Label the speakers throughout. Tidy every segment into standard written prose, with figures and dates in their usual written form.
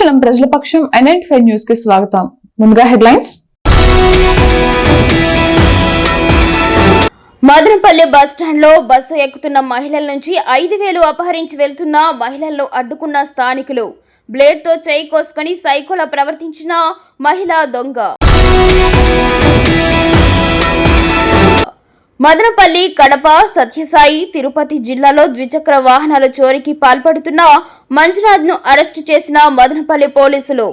Speaker 1: క్షణం ప్రజల పక్షం NN5 న్యూస్ కి స్వాగతం. ముందుగా హెడ్లైన్స్.
Speaker 2: మదనపల్లి బస్టాండ్ లో బస్సు ఎక్కుతున్న మహిళల నుంచి 5,000 అపహరించి వెళ్తున్న మహిళలను అడ్డుకున్న స్థానికులు. బ్లేడ్ తో చేయి కోసుకొని సైకోలా ప్రవర్తించిన మహిళా దొంగ. మదనపల్లి, కడప, సత్యసాయి, తిరుపతి జిల్లాలో ద్విచక్ర వాహనాల చోరీకి పాల్పడుతున్న మంజునాథ్ ను అరెస్టు చేసిన మదనపల్లి పోలీసులు.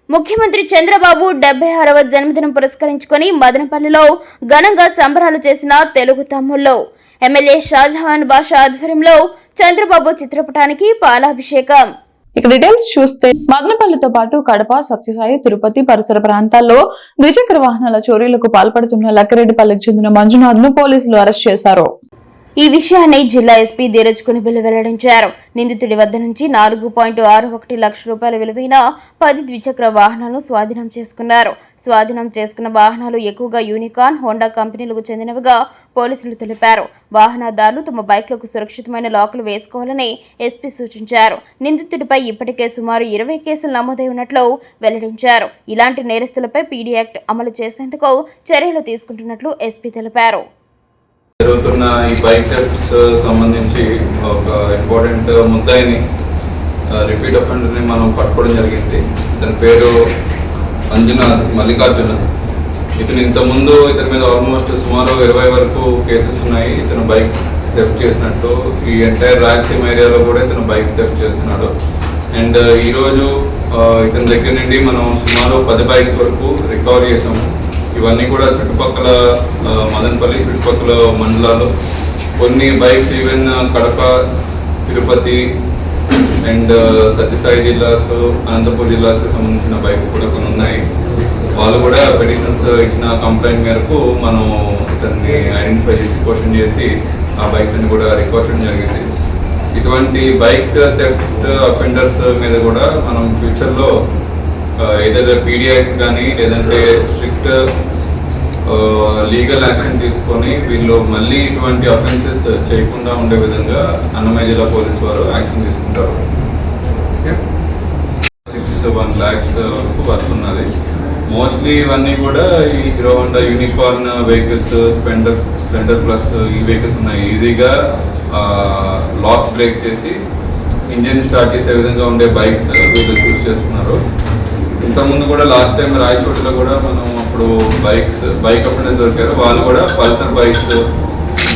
Speaker 2: ముఖ్యమంత్రి చంద్రబాబు 76వ జన్మదినం పురస్కరించుకొని మదనపల్లిలో ఘనంగా సంబరాలు చేసిన తెలుగు తమ్ముళ్ళు. ఎమ్మెల్యే షాజహాన్ బాషా ఆధ్వర్యంలో చంద్రబాబు చిత్రపటానికి పాలాభిషేకం.
Speaker 1: ఇక డీటెయిల్స్ చూస్తే మదనపల్లితో పాటు కడప, సత్యసాయి, తిరుపతి పరిసర ప్రాంతాల్లో ద్విచక్ర వాహనాల చోరీలకు పాల్పడుతున్న లక్కిరెడ్డిపల్లికి చెందిన మంజునాథ్ ను పోలీసులు అరెస్ట్ చేశారు.
Speaker 2: ఈ విషయాన్ని జిల్లా ఎస్పీ ధీరజ్ కునిబిల్లి వెల్లడించారు. నిందితుడి వద్ద నుంచి 4.61 లక్షల రూపాయల విలువైన 10 ద్విచక్ర వాహనాలను స్వాధీనం చేసుకున్నారు. స్వాధీనం చేసుకున్న వాహనాలు ఎక్కువగా యూనికాన్, హోండా కంపెనీలకు చెందినవిగా పోలీసులు తెలిపారు. వాహనదారులు తమ బైక్లకు సురక్షితమైన లాకులు వేసుకోవాలని ఎస్పీ సూచించారు. నిందితుడిపై ఇప్పటికే సుమారు 20 కేసులు నమోదై ఉన్నట్లు వెల్లడించారు. ఇలాంటి నేరస్తులపై పీడీ యాక్ట్ అమలు చేసేందుకు చర్యలు తీసుకుంటున్నట్లు ఎస్పీ తెలిపారు.
Speaker 3: జరుగుతున్న ఈ బైక్ థెఫ్ట్స్ సంబంధించి ఒక ఇంపార్టెంట్ ముద్దాయిని రిపీట్ అఫెండర్ని మనం పట్టుకోవడం జరిగింది. ఇతని పేరు మంజునాథ్ మల్లికార్జున. ఇతను ఇంతకుముందు ఇతని మీద ఆల్మోస్ట్ సుమారు 20 వరకు కేసెస్ ఉన్నాయి. ఇతను బైక్ థెఫ్ట్ చేసినట్టు ఈ ఎంటైర్ రాయలసీమ ఏరియాలో కూడా ఇతను బైక్ థెఫ్ట్ చేస్తున్నాడు. అండ్ ఈరోజు ఇతని దగ్గర నుండి మనం సుమారు 10 బైక్స్ వరకు రికవర్ చేసాము. ఇవన్నీ కూడా చుట్టుపక్కల మదనపల్లి చుట్టుపక్కల మండలాలు, కొన్ని bikes even Kadapa, Tirupati and Sathya Sai జిల్లాస్, అనంతపూర్ జిల్లాస్కి సంబంధించిన బైక్స్ కూడా కొన్ని ఉన్నాయి. వాళ్ళు కూడా పిటిషన్స్ ఇచ్చిన కంప్లైంట్ మేరకు మనం ఇతన్ని ఐడెంటిఫై చేసి క్వశ్చన్ చేసి ఆ బైక్స్ అన్ని కూడా రికవర్ చేయడం జరిగింది. ఇటువంటి బైక్ థెఫ్ట్ అఫెండర్స్ మీద కూడా మనం ఫ్యూచర్లో ఏదైతే పీడీ యాక్ట్ కానీ లేదంటే స్ట్రిక్ట్ లీగల్ యాక్షన్ తీసుకొని వీళ్ళు మళ్ళీ ఇటువంటి అఫెన్సెస్ చేయకుండా ఉండే విధంగా అన్నమయ్య జిల్లా పోలీసు వారు యాక్షన్ తీసుకుంటారు. 6-1 lakhs వరకు వస్తున్నది. మోస్ట్లీ ఇవన్నీ కూడా ఈ hero Honda unicorn vehicles, Splendor plus ఈ వెహికల్స్ ఉన్నాయి. ఈజీగా లాక్ బ్రేక్ చేసి ఇంజిన్ స్టార్ట్ చేసే విధంగా ఉండే బైక్స్ వీళ్ళు చూస్ చేసుకున్నారు. ఇంతకుముందు కూడా లాస్ట్ టైం రాయచోటిలో కూడా మనం అప్పుడు బైక్ అఫెండర్స్ దొరికారు. వాళ్ళు కూడా Pulsar bikes,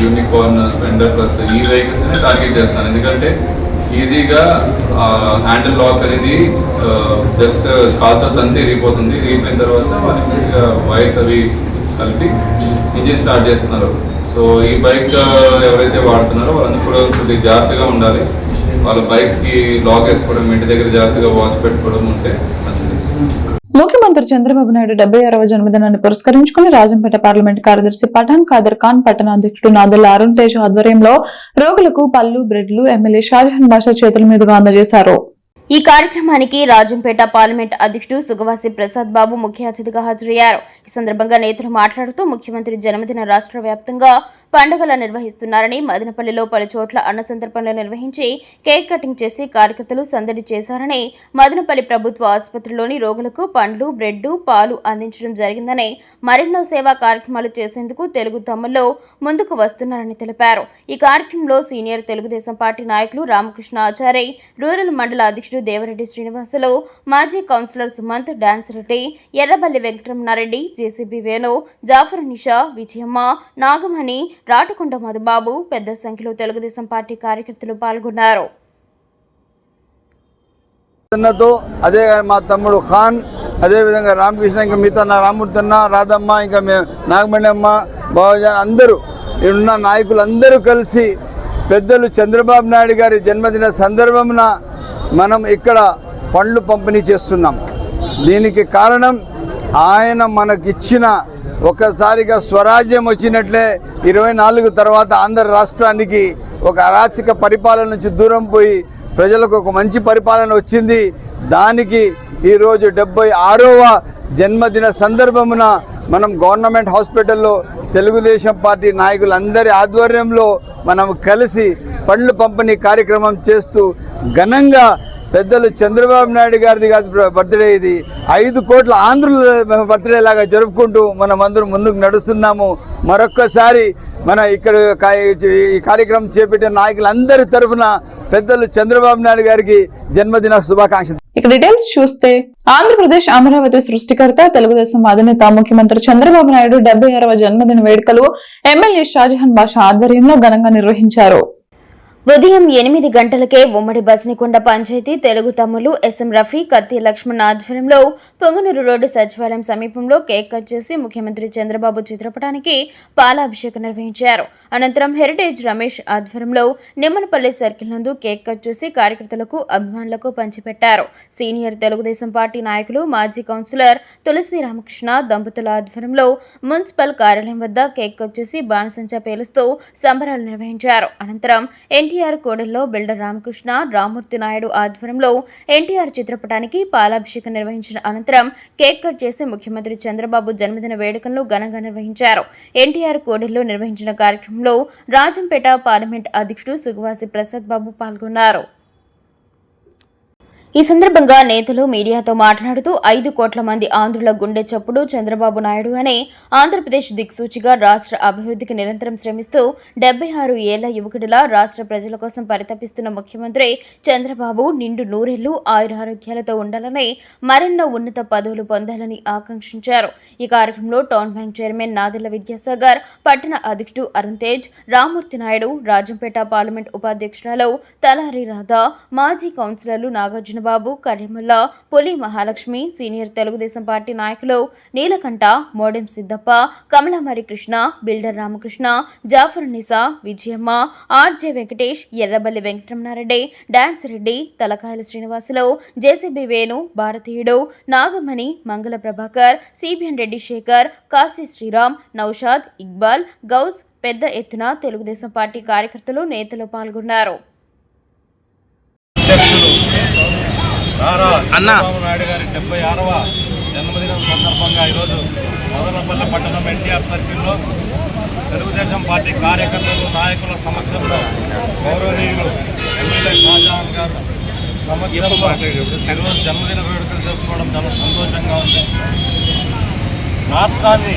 Speaker 3: unicorn, Splendor plus ఈ వెహికల్స్ టార్గెట్ చేస్తారు. ఎందుకంటే ఈజీగా హ్యాండిల్ లాక్ అనేది జస్ట్ కాల్తో తంతి ఇరిగిపోతుంది. ఇరిగిపోయిన తర్వాత మనకి వైర్స్ అవి కలిపి ఇంజిన్ స్టార్ట్ చేస్తున్నారు. సో ఈ బైక్ ఎవరైతే వాడుతున్నారో వాళ్ళందరూ కూడా కొద్దిగా జాగ్రత్తగా ఉండాలి. వాళ్ళ బైక్స్కి లాక్ వేసుకోవడం, ఇంటి దగ్గర జాగ్రత్తగా వాచ్ పెట్టుకోవడం ఉంటే మంచిది.
Speaker 1: ముఖ్యమంత్రి చంద్రబాబు నాయుడు 76వ జన్మదినాన్ని పురస్కరించుకుని రాజంపేట పార్లమెంట్ కార్యదర్శి పఠాన్ ఖాదర్ ఖాన్, పట్టణ అధ్యక్షుడు నాదెల్ల అరుణ్ తేజ్ ఆధ్వర్యంలో రోగులకు పళ్లు, బ్రెడ్లు ఎమ్మెల్యే షాజహాన్ బాషా చేతుల మీదుగా అందజేశారు.
Speaker 2: ఈ కార్యక్రమానికి రాజంపేట పార్లమెంట్ అధ్యక్షుడు సుగవాసి ప్రసాద్ బాబు ముఖ్య అతిథిగా హాజరయ్యారు. ఈ సందర్భంగా నేతలు మాట్లాడుతూ ముఖ్యమంత్రి జన్మదిన రాష్ట్ర వ్యాప్తంగా పండుగలు నిర్వహిస్తున్నారని, మదనపల్లిలో పలు చోట్ల అన్న సంతర్పణలు నిర్వహించి కేక్ కటింగ్ చేసి కార్యకర్తలు సందడి చేశారని, మదనపల్లి ప్రభుత్వ ఆసుపత్రిలోని రోగులకు పండ్లు, బ్రెడ్, పాలు అందించడం జరిగిందని, మరెన్నో సేవా కార్యక్రమాలు చేసేందుకు తెలుగు తమ్ముళ్ళు ముందుకు వస్తున్నారని తెలిపారు. ఈ కార్యక్రమంలో సీనియర్ తెలుగుదేశం పార్టీ నాయకులు రామకృష్ణ ఆచార్య, రూరల్ మండల అధ్యక్షుడు దేవరెడ్డి శ్రీనివాసులు, మాజీ councillor Sumanth, dance Reddy, Erraballi Venkataramanareddy, JCB Venu, Jafar Nisha, Vijayamma, Nagamani, Ratakonda Madhubabu పెద్ద సంఖ్యలో తెలుగుదేశం పార్టీ కార్యకర్తలు పాల్గొన్నారు.
Speaker 4: అదే మా తమ్ముడు ఖాన్, అదే విధంగా రామకృష్ణ, ఇంకా మిగతా నా రామూర్తన్న, రాధమ్మ, ఇంకా నాగమణి అమ్మ, బాబుజాన్ అందరూ ఉన్న నాయకులందరూ కలిసి పెద్దలు చంద్రబాబు నాయుడు గారి జన్మదిన సందర్భమున మనం ఇక్కడ పండ్లు పంపిణీ చేస్తున్నాం. దీనికి కారణం ఆయన మనకిచ్చిన ఒక్కసారిగా స్వరాజ్యం వచ్చినట్లే 24 తర్వాత ఆంధ్ర రాష్ట్రానికి ఒక అరాచక పరిపాలన నుంచి దూరం పోయి ప్రజలకు ఒక మంచి పరిపాలన వచ్చింది. దానికి ఈరోజు 76వ జన్మదిన సందర్భమున మనం గవర్నమెంట్ హాస్పిటల్లో తెలుగుదేశం పార్టీ నాయకులందరి ఆధ్వర్యంలో మనం కలిసి పండ్ల పంపిణీ కార్యక్రమం చేస్తూ ఘనంగా పెద్దలు చంద్రబాబు నాయుడు గారిది కాదు బర్త్డే, ఇది 5 కోట్ల ఆంధ్రుల బర్త్డే లాగా జరుపుకుంటూ మనం అందరం ముందుకు నడుస్తున్నాము. మరొక్కసారి మన ఇక్కడ ఈ కార్యక్రమం చేపట్టిన నాయకులందరి తరఫున పెద్దలు చంద్రబాబు నాయుడు గారికి జన్మదిన శుభాకాంక్షలు.
Speaker 1: ఇక డీటెయిల్స్ చూస్తే ఆంధ్రప్రదేశ్ అమరావతి సృష్టికర్త తెలుగుదేశం అధినేత ముఖ్యమంత్రి చంద్రబాబు నాయుడు 76వ జన్మదిన వేడుకలు ఎమ్మెల్యే షాజహాన్ బాషా ఆధ్వర్యంలో ఘనంగా నిర్వహించారు.
Speaker 2: ఉదయం 8 గంటలకే ఉమ్మడి బస్నికొండ పంచాయతీ తెలుగు తమ్ములు ఎస్ఎం రఫీ, కత్తి లక్ష్మణ్ ఆధ్వర్యంలో పొంగనూరు రోడ్డు సచివాలయం సమీపంలో కేక్ కట్ చేసి ముఖ్యమంత్రి చంద్రబాబు చిత్రపటానికి పాలాభిషేకం నిర్వహించారు. అనంతరం హెరిటేజ్ రమేష్ ఆధ్వర్యంలో నిమ్మనపల్లి సర్కిల్ నందు కేక్ కట్ చేసి కార్యకర్తలకు అభిమానులకు పంచిపెట్టారు. సీనియర్ తెలుగుదేశం పార్టీ నాయకులు మాజీ కౌన్సిలర్ తులసి రామకృష్ణ దంపతుల ఆధ్వర్యంలో మున్సిపల్ కార్యాలయం వద్ద కేక్ కట్ చేసి బాణసంచా పేలుస్తూ సంబరాలు నిర్వహించారు. అనంతరం ఎన్టీఆర్ కోడెల్లో బిల్డర్ రామకృష్ణ, రామూర్తి నాయుడు ఆధ్వర్యంలో ఎన్టీఆర్ చిత్రపటానికి పాలాభిషేకం నిర్వహించిన అనంతరం కేక్ కట్ చేసి ముఖ్యమంత్రి చంద్రబాబు జన్మదిన వేడుకలను ఘనంగా నిర్వహించారు. ఎన్టీఆర్ కోడెల్లో నిర్వహించిన కార్యక్రమంలో రాజంపేట పార్లమెంట్ అధ్యక్షుడు సుగవాసి ప్రసాద్ బాబు పాల్గొన్నారు. ఈ సందర్భంగా నేతలు మీడియాతో మాట్లాడుతూ 5 కోట్ల మంది ఆంధ్రుల గుండె చప్పుడు చంద్రబాబు నాయుడు అనే ఆంధ్రప్రదేశ్ దిక్సూచిగా రాష్ట్ర అభివృద్ధికి నిరంతరం శ్రమిస్తూ 76 ఏళ్ల యువకుడిలా రాష్ట్ర ప్రజల కోసం పరితపిస్తున్న ముఖ్యమంత్రి చంద్రబాబు నిండు నూరేళ్లు ఆయురారోగ్యాలతో ఉండాలని, మరెన్నో ఉన్నత పదవులు పొందాలని ఆకాంక్షించారు. ఈ కార్యక్రమంలో town bank chairman Nadella Vidyasagar, పట్టణ అధ్యక్షుడు అరుణ్ తేజ్, రామూర్తి నాయుడు, రాజంపేట పార్లమెంట్ ఉపాధ్యక్షురాలు తలారి రాధా, మాజీ కౌన్సిలర్లు నాగార్జున బాబు, కర్యముల్లా, పులి మహాలక్ష్మి, సీనియర్ తెలుగుదేశం పార్టీ నాయకులు Neelakanta, Modem Siddappa, Kamalamari Krishna, builder Ramakrishna, Jafar Nisa, Vijayamma, RJ Venkatesh, Erraballi Venkataramanareddy, dance Reddy, Talakayala Srinivasulu, JCB Venu, భారతీయుడు, నాగమణి, మంగళ ప్రభాకర్, సిబిఎన్ రెడ్డి శేఖర్, కాశీ శ్రీరామ్, నౌషాద్, ఇక్బాల్, గౌస్ పెద్ద ఎత్తున తెలుగుదేశం పార్టీ కార్యకర్తలు, నేతలు పాల్గొన్నారు.
Speaker 5: చంద్రబాబు నాయుడు గారి 76వ జన్మదినం సందర్భంగా ఈరోజు మదనపల్లి పట్టణం ఎన్టీఆర్ సర్కిల్లో తెలుగుదేశం పార్టీ కార్యకర్తలు, నాయకుల సమక్షంలో గౌరవనీయులు ఎమ్మెల్యే షాజహాన్ గారు సమక్షంలో ఈరోజు జన్మదిన వేడుకలు జరుపుకోవడం చాలా సంతోషంగా ఉంది. రాష్ట్రాన్ని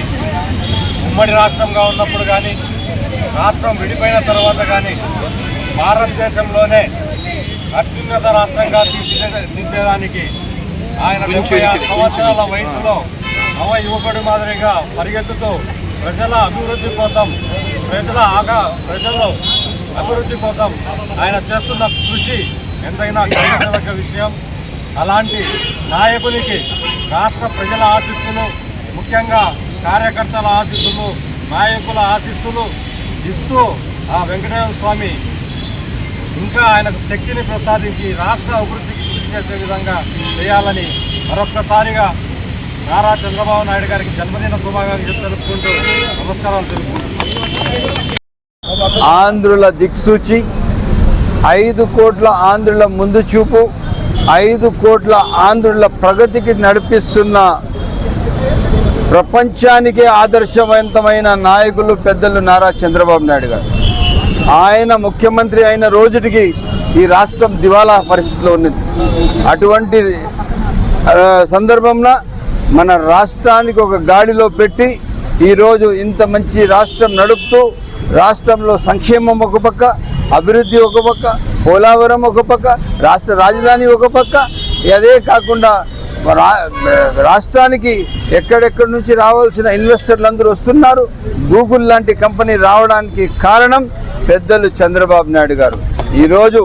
Speaker 5: ఉమ్మడి రాష్ట్రంగా ఉన్నప్పుడు కానీ, రాష్ట్రం విడిపోయిన తర్వాత కానీ భారతదేశంలోనే అత్యున్నత రాష్ట్రంగా తీర్చిదిద్దేదానికి ఆయన 76 సంవత్సరాల వయసులో నవ యువకుడి మాదిరిగా పరిగెత్తుతూ ప్రజల అభివృద్ధి కోసం, ప్రజల అభివృద్ధి కోసం ఆయన చేస్తున్న కృషి ఎంతైనా గర్వించదగ్గ విషయం. అలాంటి నాయకునికి రాష్ట్ర ప్రజల ఆశీస్సులు, ముఖ్యంగా కార్యకర్తల ఆశీస్సులు, నాయకుల ఆశీస్సులు ఇస్తూ ఆ వెంకటేశ్వర స్వామి ఇంకా ఆయనకు శక్తిని ప్రసాదించి రాష్ట్ర అభివృద్ధికి కృషి చేసే విధంగా చేయాలని మరొక్కసారిగా నారా చంద్రబాబు నాయుడు గారికి జన్మదిన శుభాకాంక్షలు తెలుపుకుంటూ నమస్కారాలు తెలుపుకుంటున్నాను.
Speaker 4: ఆంధ్రుల దిక్సూచి, 5 కోట్ల ఆంధ్రుల ముందు చూపు, 5 కోట్ల ఆంధ్రుల ప్రగతికి నడిపిస్తున్న ప్రపంచానికే ఆదర్శవంతమైన నాయకులు పెద్దలు నారా చంద్రబాబు నాయుడు గారు. ఆయన ముఖ్యమంత్రి అయిన రోజుటికి ఈ రాష్ట్రం దివాలా పరిస్థితిలో ఉన్నది. అటువంటి సందర్భంలో మన రాష్ట్రానికి ఒక గాడిలో పెట్టి ఈరోజు ఇంత మంచి రాష్ట్రం నడుపుతూ, రాష్ట్రంలో సంక్షేమం ఒక పక్క, అభివృద్ధి ఒక పక్క, పోలవరం ఒక పక్క, రాష్ట్ర రాజధాని ఒక పక్క, అదే కాకుండా రాష్ట్రానికి ఎక్కడెక్కడి నుంచి రావాల్సిన ఇన్వెస్టర్లు అందరూ వస్తున్నారు. గూగుల్ లాంటి కంపెనీ రావడానికి కారణం పెద్దలు చంద్రబాబు నాయుడు గారు. ఈరోజు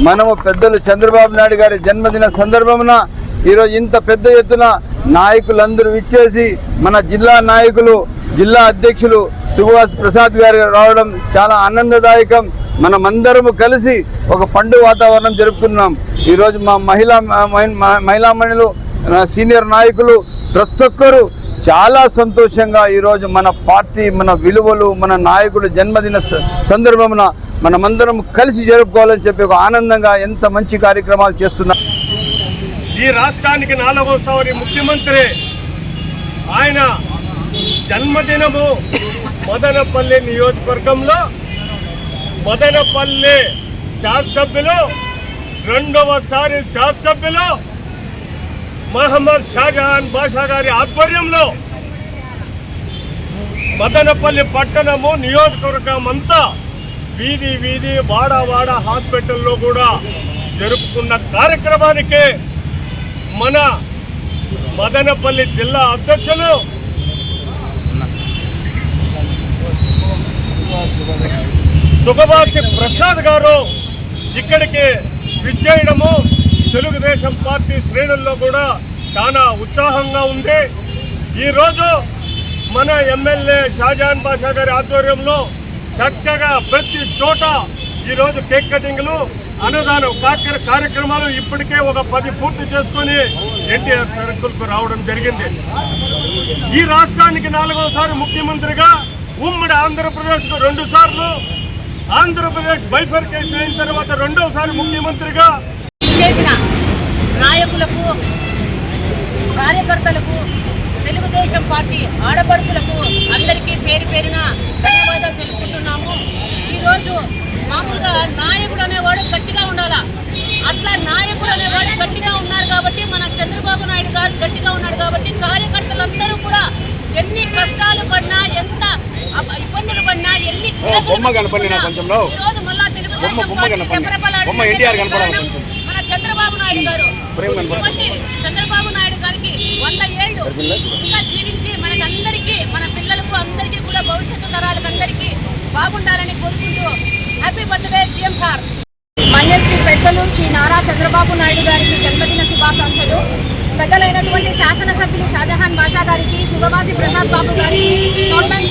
Speaker 4: మనము పెద్దలు చంద్రబాబు నాయుడు గారి జన్మదిన సందర్భమున ఈరోజు ఇంత పెద్ద ఎత్తున నాయకులందరూ ఇచ్చేసి, మన జిల్లా నాయకులు, జిల్లా అధ్యక్షులు సుగవాసి ప్రసాద్ గారు రావడం చాలా ఆనందదాయకం. మనమందరము కలిసి ఒక పండుగ వాతావరణం జరుపుకున్నాం. ఈరోజు మా మహిళామణులు, సీనియర్ నాయకులు ప్రతి ఒక్కరూ చాలా సంతోషంగా ఈరోజు మన పార్టీ, మన విలువలు, మన నాయకుడు జన్మదిన సందర్భమున మనమందరం కలిసి జరుపుకోవాలని చెప్పి ఒక ఆనందంగా ఎంత మంచి కార్యక్రమాలు చేస్తున్నారు.
Speaker 5: ఈ రాష్ట్రానికి 4వ ముఖ్యమంత్రి ఆయన జన్మదినము మదనపల్లి నియోజకవర్గంలో మదనపల్లి శాసనసభ్యులు రెండవసారి శాసనసభ్యులు మహమ్మద్ షాజహాన్ బాషా గారి ఆధ్వర్యంలో మదనపల్లి పట్టణము నియోజకవర్గం అంతా వీధి వీధి వాడ వాడ హాస్పిటల్లో కూడా జరుపుకున్న కార్యక్రమానికి మన మదనపల్లి జిల్లా అధ్యక్షులు సుగవాసి ప్రసాద్ గారు ఇక్కడికి విచ్చేయడము తెలుగుదేశం పార్టీ శ్రేణుల్లో కూడా చాలా ఉత్సాహంగా ఉంది. ఈరోజు మన ఎమ్మెల్యే షాజహాన్ బాషా గారి ఆధ్వర్యంలో చక్కగా ప్రతి చోట ఈరోజు కేక్ కటింగ్లు అన్నదానం కార్యక్రమాలు ఇప్పటికే ఒక 10 పూర్తి చేసుకుని ఎన్టీఆర్ సర్కిల్కు రావడం జరిగింది. ఈ రాష్ట్రానికి 4వసారి ముఖ్యమంత్రిగా ఉమ్మడి ఆంధ్రప్రదేశ్కు 2 సార్లు, ఆంధ్రప్రదేశ్ బైఫర్కేషన్ అయిన తర్వాత 2వసారి ముఖ్యమంత్రిగా
Speaker 6: చేసిన నాయకులకు, కార్యకర్తలకు, తెలుగుదేశం పార్టీ ఆడపడుచులకు అందరికీ పేరు పేరున ధన్యవాదాలు తెలుపుకుంటున్నాము. ఈరోజు మామూలుగా నాయకుడు అనేవాడు గట్టిగా ఉండాలా, అట్లా నాయకుడు అనేవాడు గట్టిగా ఉన్నారు కాబట్టి మన చంద్రబాబు నాయుడు గారు గట్టిగా ఉన్నాడు కాబట్టి కార్యకర్తలందరూ కూడా ఎన్ని కష్టాలు పడినా, ఎంత ఇబ్బందులు పడినా, ఎన్ని ఈరోజు మళ్ళా తెలుగుదేశం పార్టీ మన చంద్రబాబు నాయుడు గారు చంద్రబాబు నాయుడు గారికి 100 ఏళ్ళు ఇంకా జీవించి మనకందరికీ, మన పిల్లలకు అందరికీ కూడా భవిష్యత్తు తరాలకు అందరికీ బాగుండాలని కోరుకుంటూ happy birthday CM sir. Manyasri పెద్దలు శ్రీ నారా చంద్రబాబు నాయుడు గారికి జన్మదిన శుభాకాంక్షలు. పెద్దలైనటువంటి శాసనసభ్యులు షాజహాన్ బాషా గారికి, సుగవాసి ప్రసాద్ బాబు గారికి, గవర్నమెంట్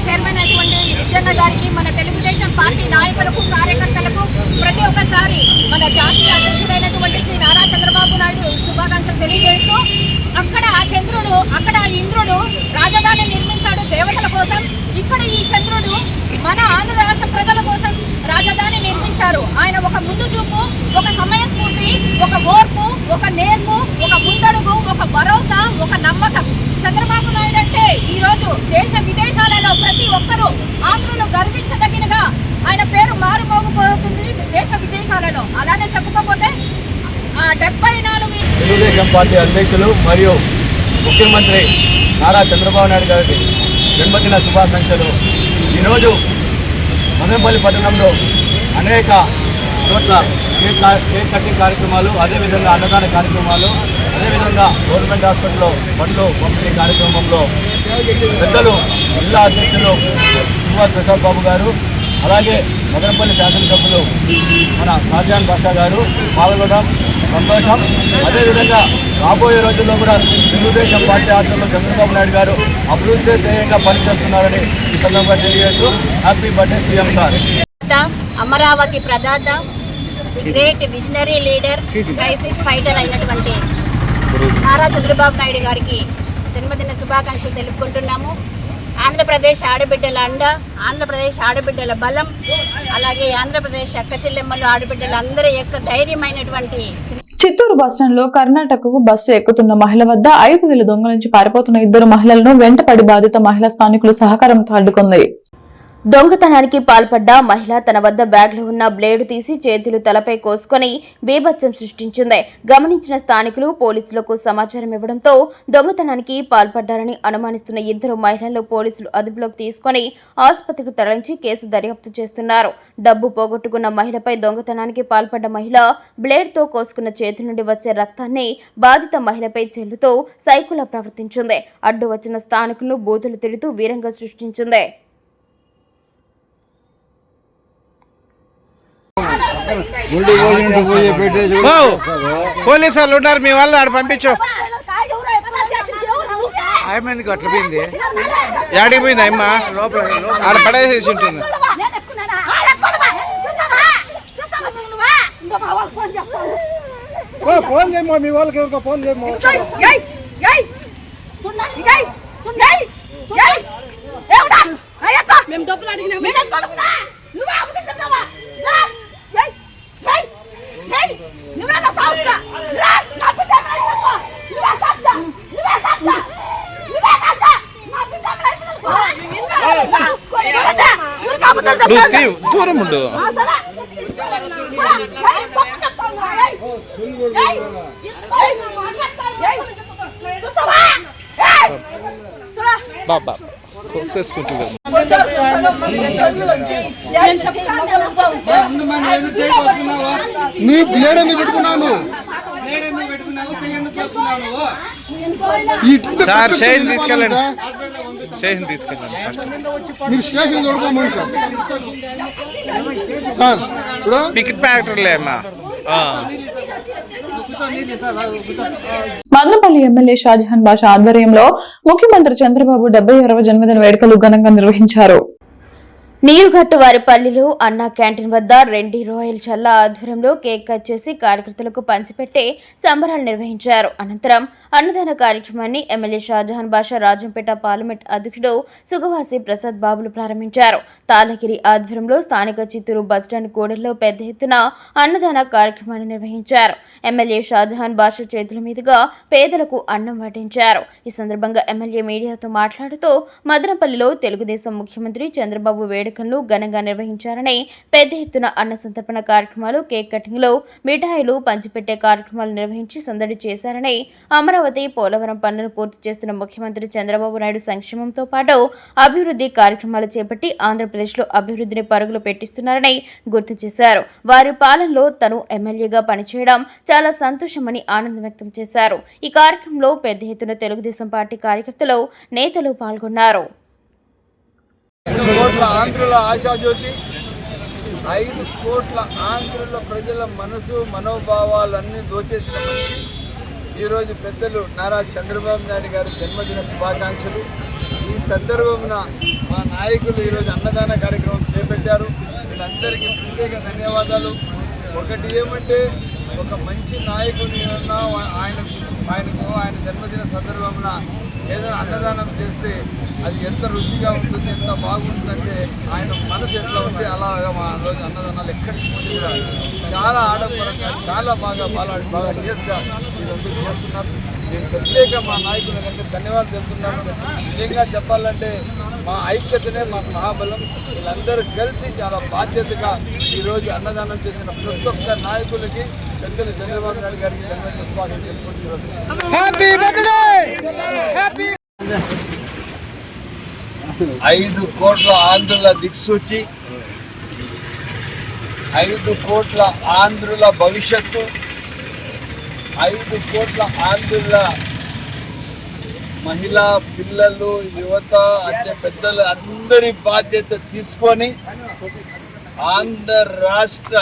Speaker 6: చైర్మన్ అయినటువంటి విద్యన్న గారికి, మన తెలుగుదేశం పార్టీ నాయకులకు, కార్యకర్తలకు ప్రతి ఒక్కసారి మన జాతీయ అధ్యక్షుడైనటువంటి శ్రీ నారా చంద్రబాబు నాయుడు శుభాకాంక్షలు తెలియజేస్తూ, అక్కడ చంద్రుడు, అక్కడ ఇంద్రుడు రాజధాని నిర్మించాడు దేవతల కోసం, ఇక్కడ ఈ చంద్రుడు మన ఆంధ్ర రాష్ట్ర ప్రజల కోసం రాజధాని నిర్మించారు. ఆయన ఒక ముందు చూపు, ఒక సమయస్ఫూర్తి, ఒక ఓర్పు, ఒక నేర్పు, ఒక ముందడుగు, ఒక భరోసా, ఒక నమ్మకం. చంద్రబాబు నాయుడు అంటే ఈరోజు దేశ విదేశాలలో ప్రతి ఒక్కరూ ఆంధ్రులు గర్వించదగినగా ఆయన పేరు మారుమోగిపోతుంది దేశ విదేశాలలో. అలానే చెప్పుకోకపోతే 74
Speaker 4: తెలుగుదేశం పార్టీ అధ్యక్షులు మరియు ముఖ్యమంత్రి నారా చంద్రబాబు నాయుడు గారికి జన్మదిన శుభాకాంక్షలు. ఈరోజు మదనపల్లి పట్టణంలో అనేక చోట్ల కేక్ కటింగ్ కార్యక్రమాలు, అదేవిధంగా అన్నదాన కార్యక్రమాలు, అదేవిధంగా గవర్నమెంట్ హాస్పిటల్లో పండ్లు పంపిణీ కార్యక్రమంలో పెద్దలు జిల్లా అధ్యక్షులు సుగవాసి ప్రసాద్ బాబు గారు, అలాగే మదనపల్లి శాసనసభ్యులు మన షాజహాన్ బాషా గారు పాల్గొనడం సంతోషం. అదేవిధంగా రాబోయే రోజుల్లో కూడా తెలుగుదేశం పార్టీ ఆధ్వర్యంలో చంద్రబాబు నాయుడు గారు అభివృద్ధి ధ్యేయంగా పనిచేస్తున్నారని ఈ సందర్భంగా తెలియజేస్తూ happy birthday CM sir.
Speaker 6: Amaravati ప్రదాత, the great visionary leader, crisis fighter అయినటువంటి నారా చంద్రబాబు నాయుడు గారికి జన్మదిన శుభాకాంక్షలు తెలుపుకుంటున్నాము. ఆంధ్రప్రదేశ్ ఆడబిడ్డల అండ, ఆంధ్రప్రదేశ్ ఆడబిడ్డల బలం, అలాగే ఆంధ్రప్రదేశ్ అక్క చెల్లెమ్మలు ఆడబిడ్డలు అందరి యొక్క ధైర్యమైనటువంటి
Speaker 1: చిత్తూరు బస్టాండ్ లో కర్ణాటకకు బస్సు ఎక్కుతున్న మహిళ వద్ద 5,000 దొంగల నుంచి పారిపోతున్న 2 మహిళలను వెంటపడి బాధిత మహిళా స్థానికులు సహకారంతో అడ్డుకుంది.
Speaker 2: దొంగతనానికి పాల్పడ్డ మహిళ తన వద్ద బ్యాగ్లో ఉన్న బ్లేడు తీసి చేతులు తలపై కోసుకొని బీభత్సం సృష్టించింది. గమనించిన స్థానికులు పోలీసులకు సమాచారం ఇవ్వడంతో దొంగతనానికి పాల్పడ్డారని అనుమానిస్తున్న 2 మహిళలను పోలీసులు అదుపులోకి తీసుకుని ఆసుపత్రికి తరలించి కేసు దర్యాప్తు చేస్తున్నారు. డబ్బు పోగొట్టుకున్న మహిళపై దొంగతనానికి పాల్పడ్డ మహిళ బ్లేడ్తో కోసుకున్న చేతి నుండి వచ్చే రక్తాన్ని బాధిత మహిళపై చెల్లుతూ సైకోలా ప్రవర్తించింది. అడ్డు వచ్చిన స్థానికులను బూతులు తిడుతూ వీరంగా సృష్టించింది.
Speaker 7: పోలీసు వాళ్ళు ఉన్నారు, మీ వాళ్ళు ఆడ పంపించు. ఆయమందికి అట్లా పోయింది, యాడికి పోయింది అమ్మ? లోపల ఆడ పడేసేసి ఉంటుంది. ఫోన్ చేయమో, మీ వాళ్ళకి ఎవరికో ఫోన్ చేయమో.
Speaker 6: మేము డబ్బులు అడిగినాము. నువ్వేలా సావుగా రా నా బిడ్డ నా బిడ్డ
Speaker 7: నువ్వు దూరం ఉండు. బాబా కోసేసుకుంటుంది.
Speaker 8: నీ బ్లేడ్ ఎందుకు పెట్టుకున్నావు?
Speaker 7: సార్ షేన్ తీసుకెళ్ళండి, షేన్ తీసుకెళ్ళండి.
Speaker 8: మీరు స్టేషన్ తోడుకోమని సార్ ఇప్పుడు
Speaker 7: టికెట్ ఫ్యాక్టరీలే అమ్మా.
Speaker 1: మదనపల్లి ఎమ్మెల్యే షాజహాన్ బాషా ఆధ్వర్యంలో ముఖ్యమంత్రి చంద్రబాబు 76వ జన్మదిన వేడుకలు ఘనంగా నిర్వహించారు.
Speaker 2: నీరుగట్టు వారిపల్లిలో అన్నా క్యాంటీన్ వద్ద రెండి రాయల్ చల్లా ఆధ్వర్యంలో కేక్ కట్ చేసి కార్యకర్తలకు పంచిపెట్టి సంబరాలు నిర్వహించారు. అనంతరం అన్నదాన కార్యక్రమాన్ని ఎమ్మెల్యే షాజహాన్ బాషా రాజంపేట పార్లమెంట్ అధ్యక్షుడు సుగవాసి ప్రసాద్ బాబులు ప్రారంభించారు. తాళగిరి ఆధ్వర్యంలో స్థానిక చిత్తూరు బస్టాండ్ కూడల్లో పెద్ద ఎత్తున అన్నదాన కార్యక్రమాన్ని నిర్వహించారు. ఎమ్మెల్యే షాజహాన్ బాషా చేతుల మీదుగా పేదలకు అన్నం వడ్డించారు. ఈ సందర్భంగా ఎమ్మెల్యే మీడియాతో మాట్లాడుతూ మదనపల్లిలో తెలుగుదేశం ముఖ్యమంత్రి చంద్రబాబు వేడుకలను ఘనంగా నిర్వహించారని, పెద్ద ఎత్తున అన్న సంతర్పణ కార్యక్రమాలు, కేక్ కటింగ్లు, మిఠాయిలు పంచిపెట్టే కార్యక్రమాలు నిర్వహించి సందడి చేశారని, అమరావతి పోలవరం పనులను పూర్తి చేస్తున్న ముఖ్యమంత్రి చంద్రబాబు నాయుడు సంక్షేమంతో పాటు అభివృద్ధి కార్యక్రమాలు చేపట్టి ఆంధ్రప్రదేశ్లో అభివృద్ధిని పరుగులు పెట్టిస్తున్నారని గుర్తు చేశారు. వారి పాలనలో తను ఎమ్మెల్యేగా పనిచేయడం చాలా సంతోషమని ఆనందం వ్యక్తం చేశారు. ఈ కార్యక్రమంలో పెద్ద ఎత్తున తెలుగుదేశం పార్టీ కార్యకర్తలు, నేతలు పాల్గొన్నారు.
Speaker 4: 5 కోట్ల ఆంధ్రుల ఆశాజ్యోతి, 5 కోట్ల ఆంధ్రుల ప్రజల మనసు మనోభావాలన్నీ దోచేసిన మనిషి ఈరోజు పెద్దలు నారా చంద్రబాబు నాయుడు గారి జన్మదిన శుభాకాంక్షలు. ఈ సందర్భమున మా నాయకులు ఈరోజు అన్నదాన కార్యక్రమం చేపట్టారు. వీళ్ళందరికీ ప్రత్యేక ధన్యవాదాలు. ఒకటి ఏమంటే, ఒక మంచి నాయకుని ఆయన జన్మదిన సందర్భమున ఏదైనా అన్నదానం చేస్తే అది ఎంత రుచిగా ఉంటుంది, ఎంత బాగుంటుందంటే ఆయన మనసు ఎట్లా ఉంది అలాగా మా రోజు అన్నదానాలు ఎక్కడికి ముందు కూడా చాలా ఆడంబరంగా, చాలా బాగా టేస్ట్గా వీళ్ళందరూ చేస్తున్నారు. నేను ప్రత్యేక మా నాయకులకంటే ధన్యవాదాలు తెలుపుతున్నాను. నిజంగా చెప్పాలంటే మా ఐక్యతనే మాకు మహాబలం. వీళ్ళందరూ కలిసి చాలా బాధ్యతగా ఈరోజు అన్నదానం చేసిన ప్రతి ఒక్క నాయకులకి పెద్దలు చంద్రబాబు నాయుడు గారికి జన్మదిన శుభాకాంక్షలు తెలుపుకుంటున్నారు. 5 కోట్ల ఆంధ్రుల దిక్సూచి, 5 కోట్ల ఆంధ్రుల భవిష్యత్తు, 5 కోట్ల ఆంధ్రుల మహిళా, పిల్లలు, యువత, పెద్దలు అందరి బాధ్యత తీసుకొని ఆంధ్ర రాష్ట్ర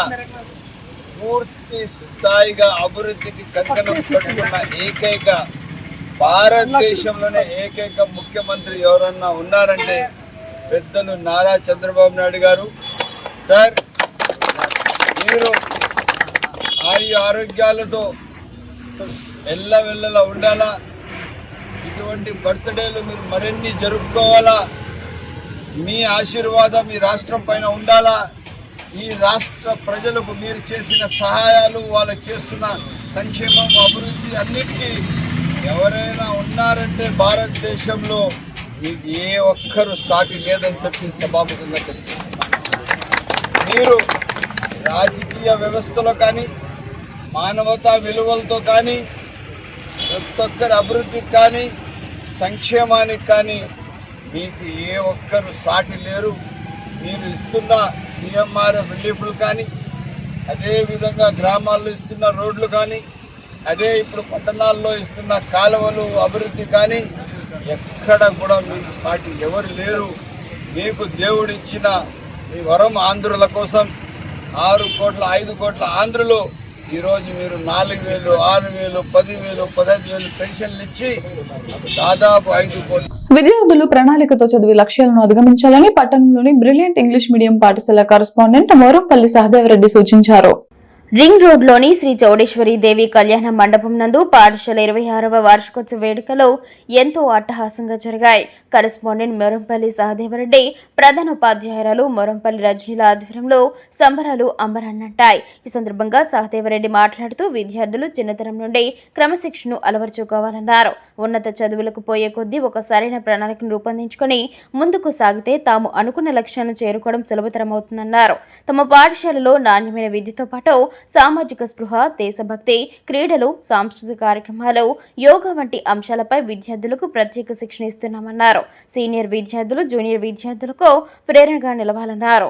Speaker 4: పూర్తి స్థాయిగా అభివృద్ధికి కంకణం కట్టుకున్న ఏకైక, భారతదేశంలోనే ఏకైక ముఖ్యమంత్రి ఎవరన్నా ఉన్నారంటే పెద్దలు నారా చంద్రబాబు నాయుడు గారు. సార్, మీరు ఆరోగ్యాలతో ఎల్లవెల్లలా ఉండాలా, ఇటువంటి బర్త్డేలు మీరు మరిన్ని జరుపుకోవాలా, మీ ఆశీర్వాదం ఈ రాష్ట్రం పైన ఉండాలా. ఈ రాష్ట్ర ప్రజలకు మీరు చేసిన సహాయాలు, వాళ్ళు చేస్తున్న సంక్షేమం, అభివృద్ధి అన్నిటికీ ఎవరైనా ఉన్నారంటే భారతదేశంలో మీకు ఏ ఒక్కరు సాటి లేదని చెప్పి సభాముఖంగా తెలియజేస్తున్నారు. మీరు రాజకీయ వ్యవస్థలో కానీ, మానవతా విలువలతో కానీ, ప్రతి ఒక్కరి అభివృద్ధికి కానీ, సంక్షేమానికి కానీ మీకు ఏ ఒక్కరు సాటి లేరు. మీరు ఇస్తున్న CMRF రిలీఫ్లు కానీ, అదేవిధంగా గ్రామాల్లో ఇస్తున్న రోడ్లు కానీ, అదే ఇప్పుడు పట్టణాల్లో ఇస్తున్న కాలువలు అభివృద్ధి కానీ ఎక్కడ కూడా మీకు సాటి ఎవరు లేరు. మీకు దేవుడిచ్చిన మీ వరం ఆంధ్రుల కోసం 6 కోట్ల 5 కోట్ల ఆంధ్రులు ఈరోజు మీరు 4,000, 6,000, 10,000, 15,000 పెన్షన్లు ఇచ్చి దాదాపు 5 కోట్ల
Speaker 1: విద్యార్థులు ప్రణాళికతో చదివి లక్ష్యాలను అధిగమించాలని పట్టణంలోని బ్రిలియంట్ ఇంగ్లీష్ మీడియం పాఠశాల కరస్పాండెంట్ మోరంపల్లి సహదేవరెడ్డి సూచించారు.
Speaker 2: రింగ్ రోడ్లోని శ్రీ చౌడేశ్వరి దేవి కళ్యాణ మండపం నందు పాఠశాల 26వ వార్షికోత్సవ వేడుకలు ఎంతో అట్టహాసంగా జరిగాయి. కరెస్పాండెంట్ మొరంపల్లి సహదేవరెడ్డి, ప్రధాన ఉపాధ్యాయురాలు మొరంపల్లి రజనీల ఆధ్వర్యంలో సంబరాలు అంబరాన్నంటాయి. ఈ సందర్భంగా సహదేవరెడ్డి మాట్లాడుతూ విద్యార్థులు చిన్నతనం నుండి క్రమశిక్షణను అలవర్చుకోవాలన్నారు. ఉన్నత చదువులకు పోయే కొద్దీ ఒక సరైన ప్రణాళికను రూపొందించుకొని ముందుకు సాగితే తాము అనుకున్న లక్ష్యాలను చేరుకోవడం సులభతరమవుతుందన్నారు. తమ పాఠశాలలో నాణ్యమైన విద్యతో పాటు సామాజిక స్పృహ, దేశభక్తి, క్రీడలు, సాంస్కృతిక కార్యక్రమాలు, యోగా వంటి అంశాలపై విద్యార్థులకు ప్రత్యేక శిక్షణ ఇస్తున్నామన్నారు. సీనియర్ విద్యార్థులు, జూనియర్ విద్యార్థులకు ప్రేరణగా నిలవాలన్నారు.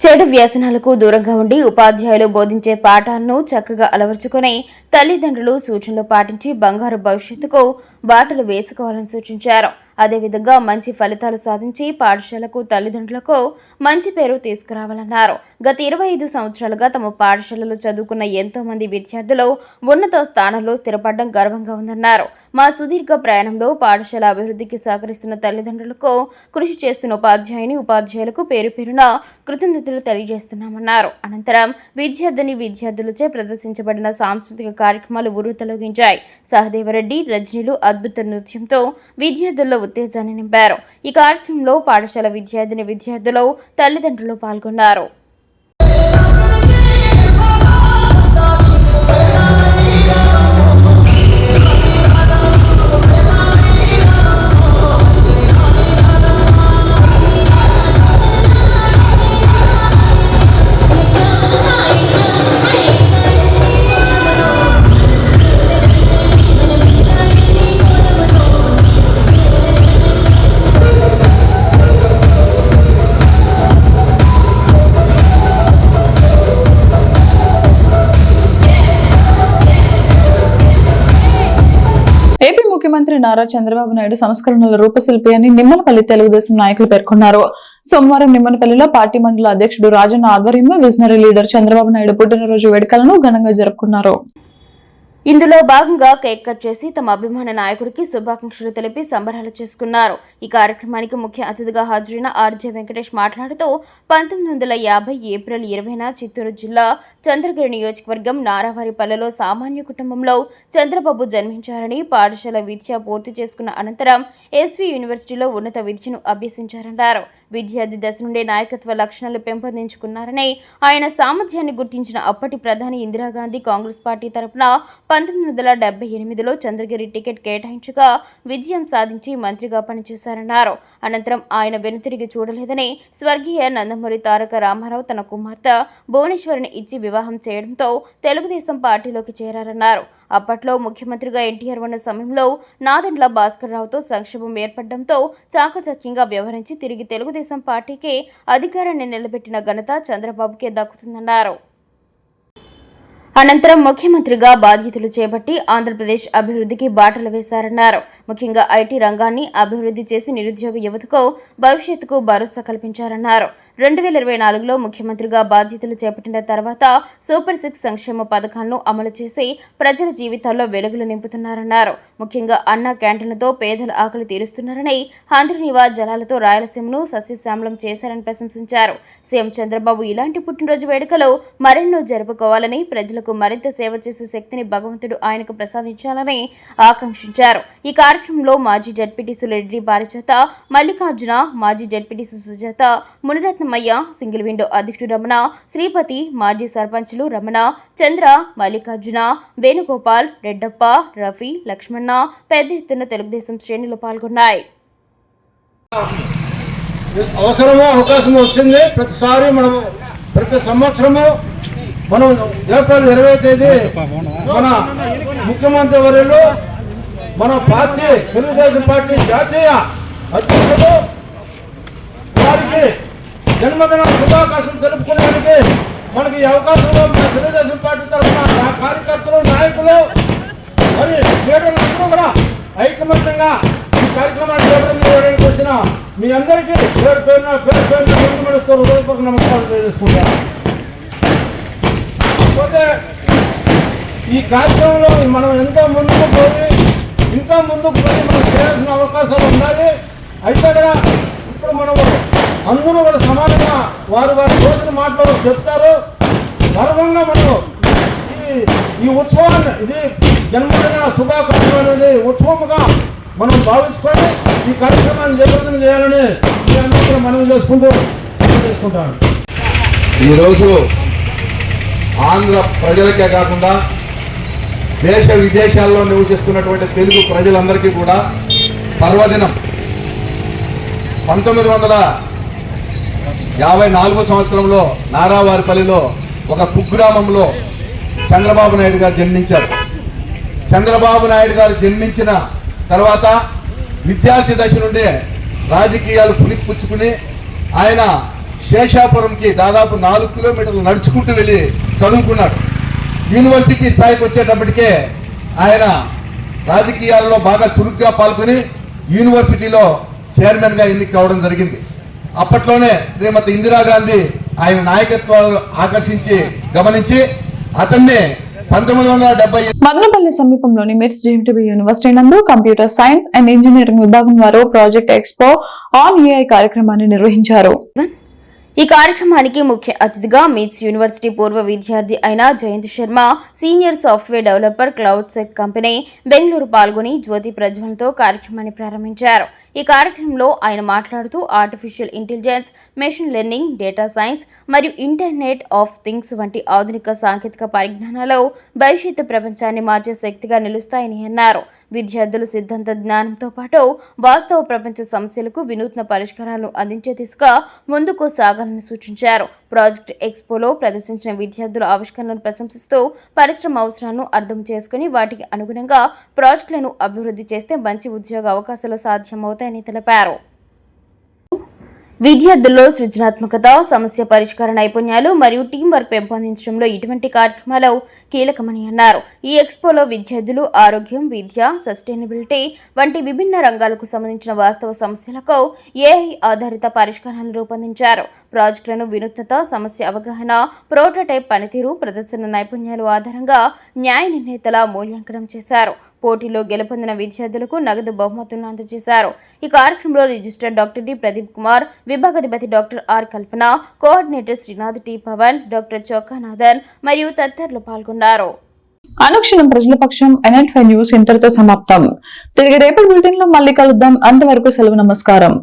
Speaker 2: చెడు వ్యసనాలకు దూరంగా ఉండి ఉపాధ్యాయులు బోధించే పాఠాలను చక్కగా అలవర్చుకుని తల్లిదండ్రులు సూచనలు పాటించి బంగారు భవిష్యత్తుకు బాటలు వేసుకోవాలని సూచించారు. అదేవిధంగా మంచి ఫలితాలు సాధించి పాఠశాలకు, తల్లిదండ్రులకు మంచి పేరు తీసుకురావాలన్నారు. గత 25 సంవత్సరాలుగా తమ పాఠశాలలో చదువుకున్న ఎంతో మంది విద్యార్థులు ఉన్నత స్థానంలో స్థిరపడడం గర్వంగా ఉందన్నారు. మా సుదీర్ఘ ప్రయాణంలో పాఠశాల అభివృద్ధికి సహకరిస్తున్న తల్లిదండ్రులకు, కృషి చేస్తున్న ఉపాధ్యాయులకు పేరు పేరున కృతజ్ఞతలు తెలియజేస్తున్నామన్నారు. అనంతరం విద్యార్థులచే ప్రదర్శించబడిన సాంస్కృతిక కార్యక్రమాలు ఉర్రూతలొగించాయి. సహదేవరెడ్డి, రజనీలు అద్భుత నృత్యంతో విద్యార్థుల్లో ఉత్తేజాన్ని నింపారు. ఈ కార్యక్రమంలో పాఠశాల విద్యార్థులు, తల్లిదండ్రులు పాల్గొన్నారు.
Speaker 1: ఏపీ ముఖ్యమంత్రి నారా చంద్రబాబు నాయుడు సంస్కరణల రూపశిల్పి అని నిమ్మలపల్లి తెలుగుదేశం నాయకులు పేర్కొన్నారు. సోమవారం నిమ్మలపల్లిలో పార్టీ మండల అధ్యక్షుడు రాజన్న ఆధ్వర్యంలో విజనరీ లీడర్ చంద్రబాబు నాయుడు పుట్టినరోజు వేడుకలను ఘనంగా జరుపుకున్నారు.
Speaker 2: ఇందులో భాగంగా కేక్ కట్ చేసి తమ అభిమాన నాయకుడికి శుభాకాంక్షలు తెలిపి సంబరాలు చేసుకున్నారు. ఈ కార్యక్రమానికి ముఖ్య అతిథిగా హాజరైన ఆర్జే వెంకటేష్ మాట్లాడుతూ 1950 ఏప్రిల్ 20న చిత్తూరు జిల్లా చంద్రగిరి నియోజకవర్గం నారావారిపల్లెలో సామాన్య కుటుంబంలో చంద్రబాబు జన్మించారని, పాఠశాల విద్య పూర్తి చేసుకున్న అనంతరం ఎస్వి యూనివర్సిటీలో ఉన్నత విద్యను అభ్యసించారన్నారు. విద్యార్థి దశ నుండే నాయకత్వ లక్షణాలు పెంపొందించుకున్నారని, ఆయన సామర్థ్యాన్ని గుర్తించిన అప్పటి ప్రధాని ఇందిరాగాంధీ కాంగ్రెస్ పార్టీ తరపున 1978లో చంద్రగిరి టికెట్ కేటాయించగా విజయం సాధించి మంత్రిగా పనిచేశారన్నారు. అనంతరం ఆయన వెనుతిరిగి చూడలేదని, స్వర్గీయ నందమూరి తారక రామారావు తన కుమార్తె భువనేశ్వరిని ఇచ్చి వివాహం చేయడంతో తెలుగుదేశం పార్టీలోకి చేరారన్నారు. అప్పట్లో ముఖ్యమంత్రిగా ఎన్టీఆర్ ఉన్న సమయంలో నాదెండ్ల భాస్కర్ రావుతో సంక్షోభం ఏర్పడడంతో చాకచక్యంగా వ్యవహరించి తిరిగి తెలుగుదేశం పార్టీకి అధికారాన్ని నిలబెట్టిన ఘనత చంద్రబాబుకే దక్కుతుందన్నారు. అనంతరం ముఖ్యమంత్రిగా బాధ్యతలు చేపట్టి ఆంధ్రప్రదేశ్ అభివృద్ధికి బాటలు వేశారన్నారు. ముఖ్యంగా ఐటీ రంగాన్ని అభివృద్ధి చేసి నిరుద్యోగ యువతకు భవిష్యత్తుకు భరోసా కల్పించారన్నారు. 2024లో ముఖ్యమంత్రిగా బాధ్యతలు చేపట్టిన తర్వాత సూపర్ 6 సంక్షేమ పథకాలను అమలు చేసి ప్రజల జీవితాల్లో వెలుగులు నింపుతున్నారన్నారు. ముఖ్యంగా అన్న క్యాంటీన్లతో పేదల ఆకలి తీరుస్తున్నారని, హంద్రీనీవా జలాలతో రాయలసీమను సస్యశ్యామలం చేశారని ప్రశంసించారు. సీఎం చంద్రబాబు ఇలాంటి పుట్టినరోజు వేడుకలు మరెన్నో జరుపుకోవాలని, ప్రజలకు మరింత సేవ చేసే శక్తిని భగవంతుడు ఆయనకు ప్రసాదించాలని ఆకాంక్షించారు. ఈ కార్యక్రమంలో మాజీ జడ్పీటీసీ రెడ్డి పారిజాత, మల్లికార్జున, మాజీ జడ్పీటీసీ సుజాత, మునిరత్నమయ్య, సింగిల్ విండో అధ్యక్షుడు రమణ, శ్రీపతి, మాజీ సర్పంచులు రమణ, చంద్ర, మల్లికార్జున, వేణుగోపాల్, రెడ్డప్ప, రఫీ, లక్ష్మణ పెద్ద ఎత్తున తెలుగుదేశం శ్రేణులు పాల్గొన్నాయి.
Speaker 8: అవకాశం వచ్చింది. ప్రతి సంవత్సరము మనం ఏప్రిల్ 20వ తేదీ మన ముఖ్యమంత్రి వర్యులు, మన పార్టీ తెలుగుదేశం పార్టీ జాతీయ అధ్యక్షుడు వారికి జన్మదిన శుభాకాంక్షలు తెలుపుకునేందుకు మనకి ఈ అవకాశంలో మన తెలుగుదేశం పార్టీ తరఫున కార్యకర్తలు, నాయకులు మరి లీడర్లందరూ కూడా ఐకమత్యంగా ఈ కార్యక్రమాన్ని చేయడానికి వచ్చిన మీ అందరికీ పేరు పేరున హృదయపూర్వక నమస్కారం తెలియజేసుకుంటాను. కాకపోతే ఈ కార్యక్రమంలో మనం ఎంతో ముందుకు పోయి మనం చేయాల్సిన అవకాశాలు ఉన్నాయి. అయితే కూడా ఇప్పుడు మనము అందరూ కూడా సమానంగా వారి రోజున మాట్లాడుతూ చెప్తారు. గర్వంగా మనం ఈ ఉత్సవాన్ని ఇది జన్మదిన శుభాకాంక్షలు అనేది ఉత్సవముగా మనం భావించుకొని ఈ కార్యక్రమాన్ని జయప్రదం చేయాలని మీ అందరూ మనవి చేసుకుంటాను.
Speaker 9: ఈరోజు ఆంధ్ర ప్రజలకే కాకుండా దేశ విదేశాల్లో నివసిస్తున్నటువంటి తెలుగు ప్రజలందరికీ కూడా పర్వదినం. 1954 సంవత్సరంలో నారావారిపల్లిలో ఒక కుగ్రామంలో చంద్రబాబు నాయుడు గారు జన్మించారు. చంద్రబాబు నాయుడు గారు జన్మించిన తర్వాత విద్యార్థి దశ నుండే రాజకీయాలు పుణికిపుచ్చుకుని ఆయన శేషాపురంకి దాదాపు 4 కిలోమీటర్లు నడుచుకుంటూ వెళ్ళి చదువుకున్నాడు. యూనివర్సిటీ స్థాయికి వచ్చేటప్పటికే ఆయన రాజకీయాల్లో బాగా చురుగ్గా పాల్గొని యూనివర్సిటీలో చైర్మన్గా ఎన్నిక కావడం జరిగింది. అప్పట్లోనే శ్రీమతి ఇందిరాగాంధీ ఆయన నాయకత్వాలు ఆకర్షించి గమనించి అతన్ని 1970
Speaker 1: మదనపల్లి సమీపంలోని మిర్స్ జేఎంటీబీ యూనివర్సిటీ నందు కంప్యూటర్ సైన్స్ అండ్ ఇంజనీరింగ్ విభాగం వారు ప్రాజెక్ట్ ఎక్స్పో ఆన్ ఏఐ కార్యక్రమాన్ని నిర్వహించారు.
Speaker 2: ఈ కార్యక్రమానికి ముఖ్య అతిథిగా మిట్స్ యూనివర్సిటీ పూర్వ విద్యార్థి అయిన Jayant Sharma, senior software developer cloud sec company Bengaluru పాల్గొని జ్యోతి ప్రజ్వలతో కార్యక్రమాన్ని ప్రారంభించారు. ఈ కార్యక్రమంలో ఆయన మాట్లాడుతూ artificial intelligence, machine learning, data science మరియు ఇంటర్నెట్ ఆఫ్ థింగ్స్ వంటి ఆధునిక సాంకేతిక పరిజ్ఞానాలు భవిష్యత్తు ప్రపంచాన్ని మార్చే శక్తిగా నిలుస్తాయని అన్నారు. విద్యార్థులు సిద్ధాంత జ్ఞానంతో పాటు వాస్తవ ప్రపంచ సమస్యలకు వినూత్న పరిష్కారాలను అందించే దిశగా ముందుకు సాగాలని సూచించారు. ప్రాజెక్ట్ ఎక్స్పోలో ప్రదర్శించిన విద్యార్థుల ఆవిష్కరణలను ప్రశంసిస్తూ పరిశ్రమ అవసరాలను అర్థం చేసుకుని వాటికి అనుగుణంగా ప్రాజెక్టులను అభివృద్ధి చేస్తే మంచి ఉద్యోగ అవకాశాలు సాధ్యమవుతాయని తెలిపారు. విద్యార్థుల్లో సృజనాత్మకత, సమస్య పరిష్కార నైపుణ్యాలు మరియు టీం వర్క్ పెంపొందించడంలో ఇటువంటి కార్యక్రమాలు కీలకమని అన్నారు. ఈ ఎక్స్పోలో విద్యార్థులు ఆరోగ్యం, విద్య, సస్టైనబిలిటీ వంటి విభిన్న రంగాలకు సంబంధించిన వాస్తవ సమస్యలకు ఏఐ ఆధారిత పరిష్కారాలను రూపొందించారు. ప్రాజెక్టులను వినూత్నత, సమస్య అవగాహన, ప్రోటోటైప్ పనితీరు, ప్రదర్శన నైపుణ్యాలు ఆధారంగా న్యాయ నిర్ణేతల మూల్యాంకనం చేశారు. పోటీలో గెలుపొందిన విద్యార్థులకు నగదు బహుమతులను అందజేశారు. ఈ కార్యక్రమంలో register doctor D Pradeep Kumar, విభాగాధిపతి doctor R Kalpana, coordinator Srinath T Pavan, doctor Chokkanathan మరియు తదితరులు పాల్గొన్నారు.
Speaker 1: అనుక్షణం ప్రజల పక్షం NN5 న్యూస్ ఇంతటితో సమాప్తం. తిరిగి రేపటి బులెటిన్ లో మళ్ళీ కలుద్దాం. అంతవరకు సెలవు, నమస్కారం.